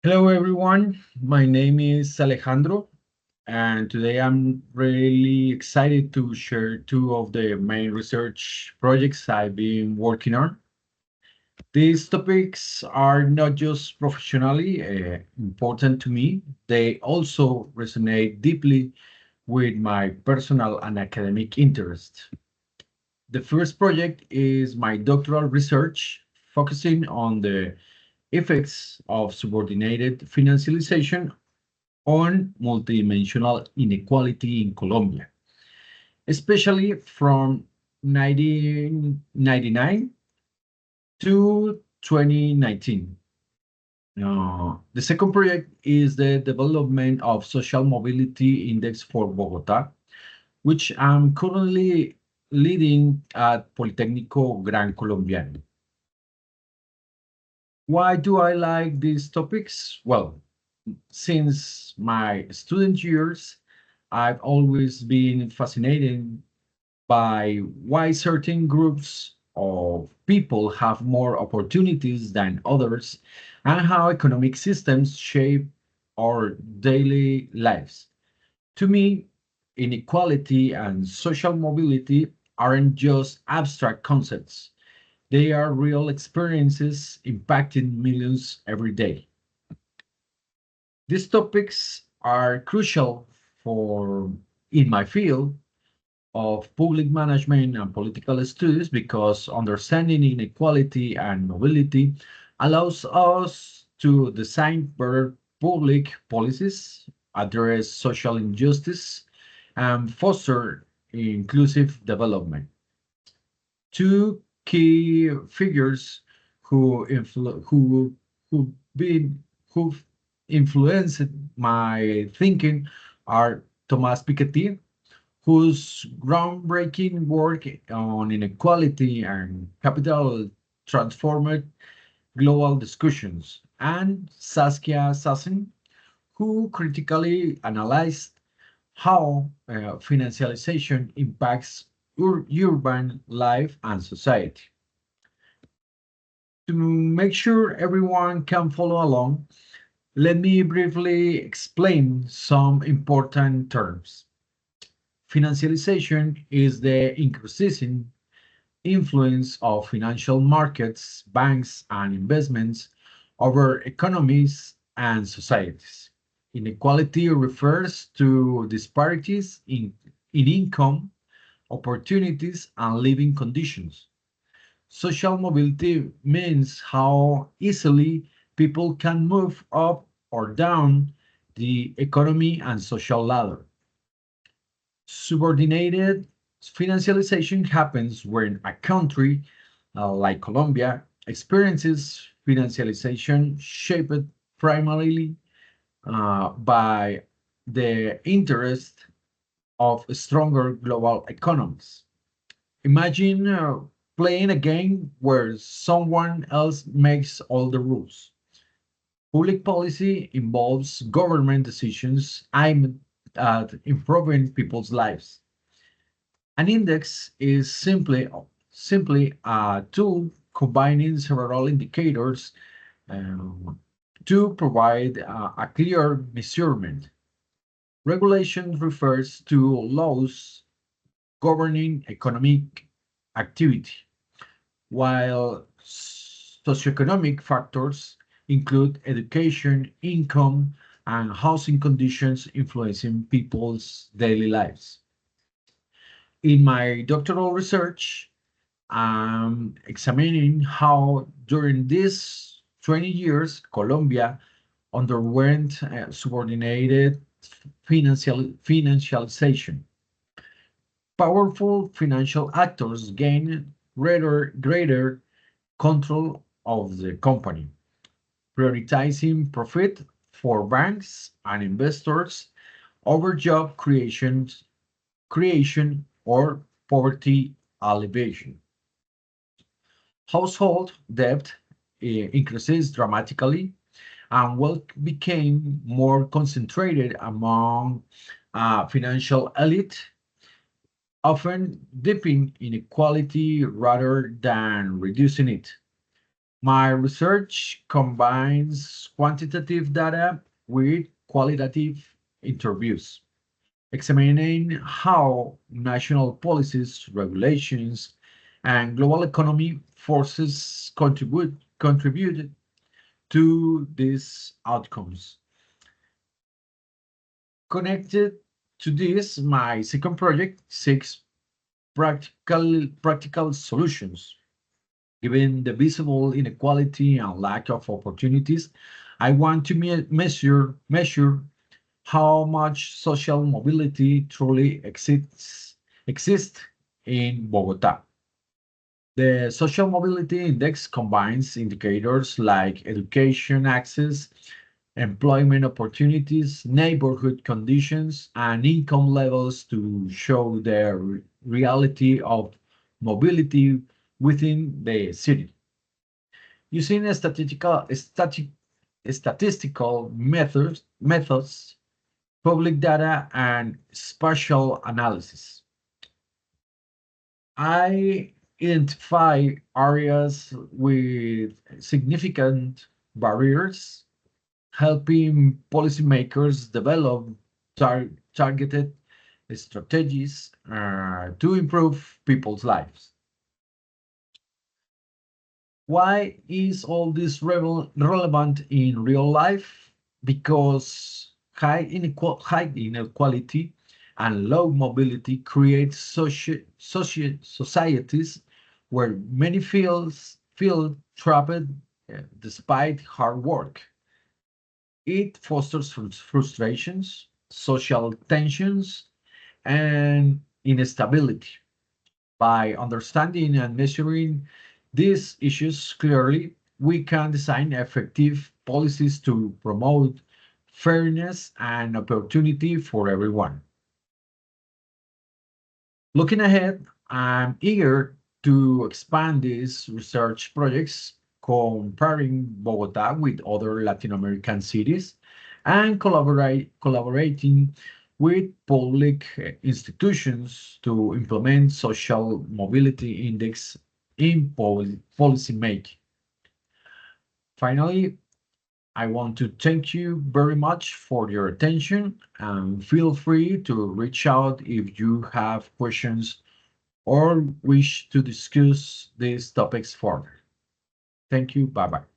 Hello, everyone. My name is Alejandro, and today I'm really excited to share two of the main research projects I've been working on. These topics are not just professionally important to me, they also resonate deeply with my personal and academic interests. The first project is my doctoral research focusing on the effects of subordinated financialization on multidimensional inequality in Colombia, especially from 1999 to 2019. The second project is the development of social mobility index for Bogota, which I'm currently leading at Politécnico Gran Colombiano. Why do I like these topics? Well, since my student years, I've always been fascinated by why certain groups of people have more opportunities than others and how economic systems shape our daily lives. To me, inequality and social mobility aren't just abstract concepts. They are real experiences impacting millions every day. These topics are crucial for in my field of public management and political studies because understanding inequality and mobility allows us to design better public policies, address social injustice, and foster inclusive development. Two key figures who influ- who been who've influenced my thinking are Thomas Piketty, whose groundbreaking work on inequality and capital transformed global discussions, and Saskia Sassen, who critically analyzed how financialization impacts urban life and society. To make sure everyone can follow along, let me briefly explain some important terms. Financialization is the increasing influence of financial markets, banks, and investments over economies and societies. Inequality refers to disparities in income, opportunities, and living conditions. Social mobility means how easily people can move up or down the economy and social ladder. Subordinated financialization happens when a country like Colombia experiences financialization shaped primarily by the interest of stronger global economies. Imagine playing a game where someone else makes all the rules. Public policy involves government decisions aimed at improving people's lives. An index is simply a tool combining several indicators um, to provide a clear measurement. Regulation refers to laws governing economic activity, while socioeconomic factors include education, income, and housing conditions influencing people's daily lives. In my doctoral research, examining how during these 20 years Colombia underwent subordinated financialization. Powerful financial actors gained greater control of the company, prioritizing profit for banks and investors over creation or poverty alleviation. Household debt increases dramatically, and wealth became more concentrated among financial elite, often deepening inequality rather than reducing it. My research combines quantitative data with qualitative interviews, examining how national policies, regulations, and global economy forces contributed to these outcomes. Connected to this, my second project seeks practical solutions. Given the visible inequality and lack of opportunities, I want to measure how much social mobility truly exists in Bogota. The Social Mobility Index combines indicators like education access, employment opportunities, neighborhood conditions, and income levels to show the reality of mobility within the city. Using statistical methods, public data, and spatial analysis, I identify areas with significant barriers, helping policymakers develop targeted strategies to improve people's lives. Why is all this relevant in real life? Because high inequality and low mobility create societies where many feel trapped despite hard work. It fosters frustrations, social tensions, and instability. By understanding and measuring these issues clearly, we can design effective policies to promote fairness and opportunity for everyone. Looking ahead, I'm eager to expand these research projects, comparing Bogota with other Latin American cities and collaborating with public institutions to implement social mobility index in policy making. Finally, I want to thank you very much for your attention and feel free to reach out if you have questions or wish to discuss these topics further. Thank you. Bye bye.